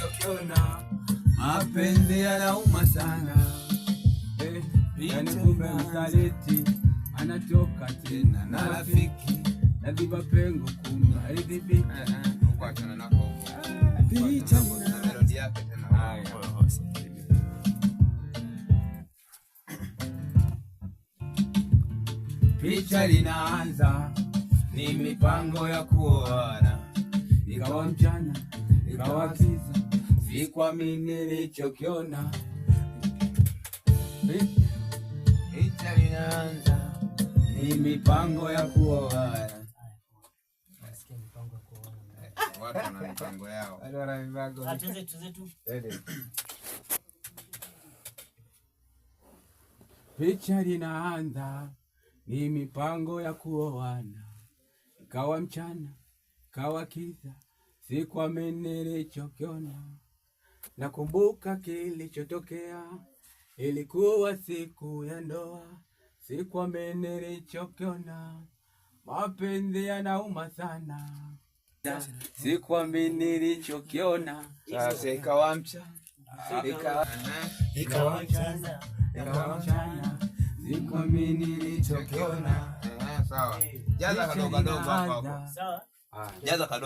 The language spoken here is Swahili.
nilichokiona, mapenzi yanauma sana. Yani kumbe msaliti anatoka tena na rafiki, naziba pengo kumbe alidhibiti. Picha linaanza, ni mipango ya kuoana, ikawa mchana ikawa kiza, sikuamini nilichokiona. Picha linaanza, ni mipango ya kuoana. Nasikia mipango ya kuoana. Watu wana mipango yao. Wana mipango. Tuze tu. Picha linaanza, ni mipango ya kuoana, ikawa mchana ikawa kiza, sikuamini nilichokiona. Nakumbuka kilichotokea, ilikuwa siku ya ndoa, sikuamini nilichokiona. Mapenzi yanauma sana, sikuamini nilichokiona. Sasa ikawa mchana ikawa mchana, sikuamini nilichokiona. Sawa. Jaza kadogo hapo. Sawa. Jaza kadogo.